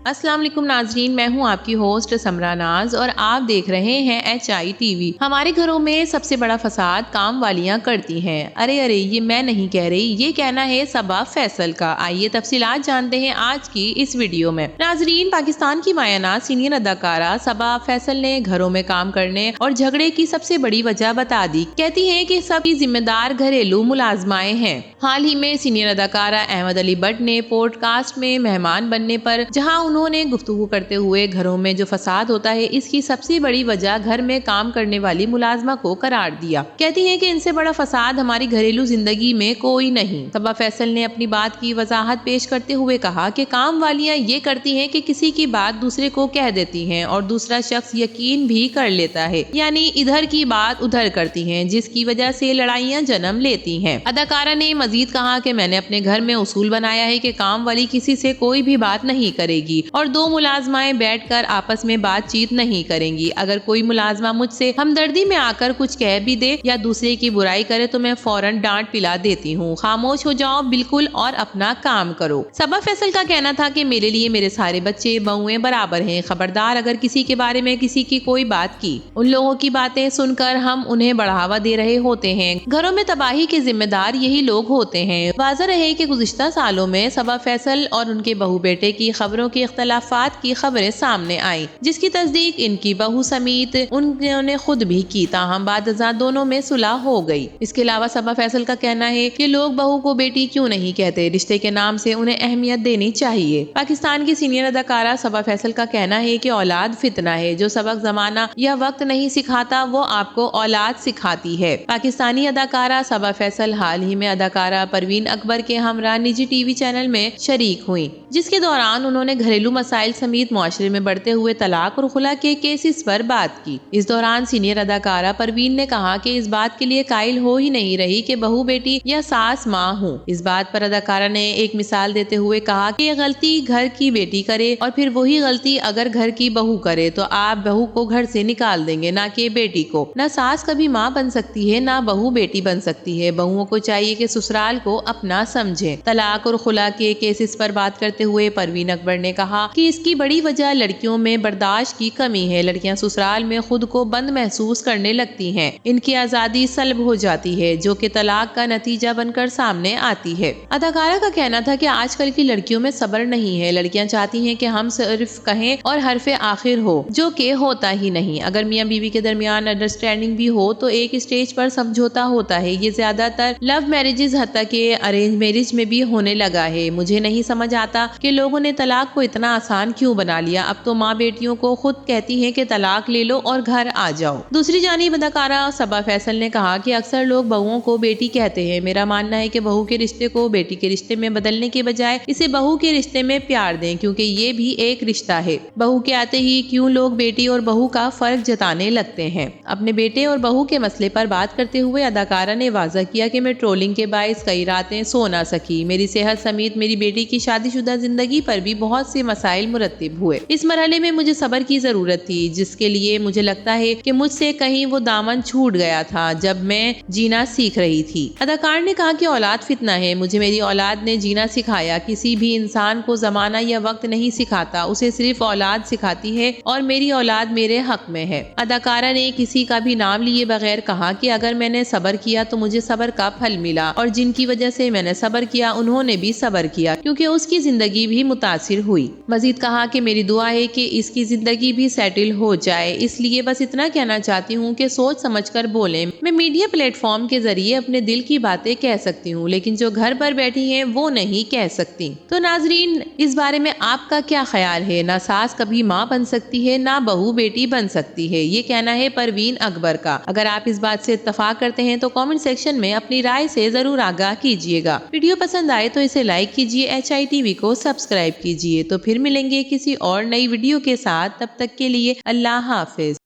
अस्सलाम वालेकुम नाजरीन, मैं हूं आपकी होस्ट समरा नाज और आप देख रहे हैं HI TV। हमारे घरों में सबसे बड़ा फसाद काम वालियां करती हैं। अरे ये मैं नहीं कह रही, ये कहना है सबा फैसल का। आइए तफसीलात जानते हैं आज की इस वीडियो में। नाजरीन, पाकिस्तान की मायना सीनियर अदाकारा सबा फैसल ने घरों में काम करने और झगड़े की सबसे बड़ी वजह बता दी। कहती है कि सबकी जिम्मेदार घरेलू मुलाजमाएं हैं। हाल ही में सीनियर अदाकारा अहमद अली बट ने पॉडकास्ट में मेहमान बनने पर जहां उन्होंने गुफ्तगू करते हुए घरों में जो फसाद होता है इसकी सबसे बड़ी वजह घर में काम करने वाली मुलाजमा को करार दिया। कहती हैं कि इनसे बड़ा फसाद हमारी घरेलू जिंदगी में कोई नहीं। सबा फैसल ने अपनी बात की वजाहत पेश करते हुए कहा कि काम वालियां ये करती हैं कि किसी की बात दूसरे को कह देती हैं और दूसरा शख्स यकीन भी कर लेता है, यानी इधर की बात उधर करती हैं, जिसकी वजह से लड़ाइयां जन्म लेती हैं। अदाकारा ने मजीद कहा कि मैंने अपने घर में उसूल बनाया है कि काम वाली किसी से कोई भी बात नहीं करेगी और दो मुलाजमाएं बैठकर आपस में बातचीत नहीं करेंगी। अगर कोई मुलाजमा मुझसे हमदर्दी में आकर कुछ कह भी दे या दूसरे की बुराई करे तो मैं फौरन डांट पिला देती हूँ। खामोश हो जाओ बिल्कुल और अपना काम करो। सबा फैसल का कहना था कि मेरे लिए मेरे सारे बच्चे बहुएं बराबर हैं। खबरदार अगर किसी के बारे में किसी की कोई बात की, उन लोगों की बातें सुनकर हम उन्हें बढ़ावा दे रहे होते हैं। घरों में तबाही के जिम्मेदार यही लोग होते हैं। वाज़ेह रहे कि गुज़िश्ता सालों में सबा फैसल और उनके बहू बेटे की खबरों के इख्तलाफात की खबरें सामने आई, जिसकी तस्दीक इनकी बहू समेत उन्होंने खुद भी की। ताहम बाद दोनों में सुलह हो गई। इसके अलावा सबा फैसल का कहना है कि लोग बहू को बेटी क्यों नहीं कहते, रिश्ते के नाम से उन्हें अहमियत देनी चाहिए। पाकिस्तान की सीनियर अदाकारा सबा फैसल का कहना है कि औलाद फितना है, जो सबक जमाना या वक्त नहीं सिखाता वो आपको औलाद सिखाती है। पाकिस्तानी अदाकारा सबा फैसल हाल ही में अदाकारा परवीन अकबर के हमरा निजी टीवी चैनल में शरीक हुई, जिसके दौरान उन्होंने घरेलू मसाइल समेत मुआशरे में बढ़ते हुए तलाक और खुला के केसेस पर बात की। इस दौरान सीनियर अदाकारा परवीन ने कहा कि इस बात के लिए कायल हो ही नहीं रही कि बहू बेटी या सास माँ हूँ। इस बात पर अदाकारा ने एक मिसाल देते हुए कहा कि गलती घर की बेटी करे और फिर वही गलती अगर घर की बहू करे तो आप बहू को घर से निकाल देंगे, ना कि बेटी को। ना सास कभी माँ बन सकती है, ना बहू बेटी बन सकती है। बहुओं को चाहिए कि ससुराल को अपना समझें। तलाक और खुला के केसेस पर बात करते हुए परवीन अकबर ने कहा कि इसकी बड़ी वजह लड़कियों में बर्दाश्त की कमी है। लड़कियां ससुराल में खुद को बंद महसूस करने लगती हैं। इनकी आजादी सल्ब हो जाती है, जो कि तलाक का नतीजा बनकर सामने आती है। अदाकारा का कहना था कि आजकल की लड़कियों में सब्र नहीं है। लड़कियां चाहती हैं कि हम सिर्फ कहें और हरफे आखिर हो, जो कि होता ही नहीं। अगर मियां बीवी के दरमियान अंडरस्टैंडिंग भी हो तो एक स्टेज पर समझौता होता है। ये ज्यादातर लव मैरिजेस हत्ता के अरेंज मैरिज में भी होने लगा है। मुझे नहीं समझ आता कि लोगों ने तलाक को इतना आसान क्यों बना लिया। अब तो माँ बेटियों को खुद कहती हैं कि तलाक ले लो और घर आ जाओ। दूसरी जानिब अदाकारा सबा फैसल ने कहा कि अक्सर लोग बहुओं को बेटी कहते हैं। मेरा मानना है कि बहू के रिश्ते को बेटी के रिश्ते में बदलने के बजाय इसे बहू के रिश्ते में प्यार दें, क्योंकि ये भी एक रिश्ता है। बहू के आते ही क्यों लोग बेटी और बहू का फर्क जताने लगते हैं। अपने बेटे और बहू के मसले पर बात करते हुए अदाकारा ने वाज़ा किया कि मैं ट्रोलिंग के बायस कई रातें सो ना सकी। मेरी सेहत समेत मेरी बेटी की शादीशुदा जिंदगी पर भी बहुत से मसाइल मुरत्तिब हुए। इस मरहले में मुझे सब्र की जरूरत थी, जिसके लिए मुझे लगता है कि मुझसे कहीं वो दामन छूट गया था जब मैं जीना सीख रही थी। अदाकार ने कहा कि औलाद फितना है। मुझे मेरी औलाद ने जीना सिखाया। किसी भी इंसान को जमाना या वक्त नहीं सिखाता, उसे सिर्फ औलाद सिखाती है और मेरी औलाद मेरे हक में है। अदाकारा ने किसी का भी नाम लिए बगैर कहा कि अगर मैंने सब्र किया तो मुझे सब्र का फल मिला और जिनकी वजह से मैंने सब्र किया उन्होंने भी सब्र किया, क्योंकि उसकी जिंदगी भी मुतासिर हुई। मजीद कहा कि मेरी दुआ है कि इसकी जिंदगी भी सेटल हो जाए। इसलिए बस इतना कहना चाहती हूँ कि सोच समझकर बोलें। मैं मीडिया प्लेटफॉर्म के जरिए अपने दिल की बातें कह सकती हूँ, लेकिन जो घर पर बैठी हैं वो नहीं कह सकती। तो नाजरीन, इस बारे में आपका क्या ख्याल है? ना सास कभी माँ बन सकती है, ना बहू बेटी बन सकती है, ये कहना है परवीन अकबर का। अगर आप इस बात से इत्तफाक करते हैं तो कमेंट सेक्शन में अपनी राय से जरूर आगाह कीजिएगा। वीडियो पसंद आए तो इसे लाइक कीजिए, HI TV को सब्सक्राइब कीजिए। तो फिर मिलेंगे किसी और नई वीडियो के साथ। तब तक के लिए अल्लाह हाफिज।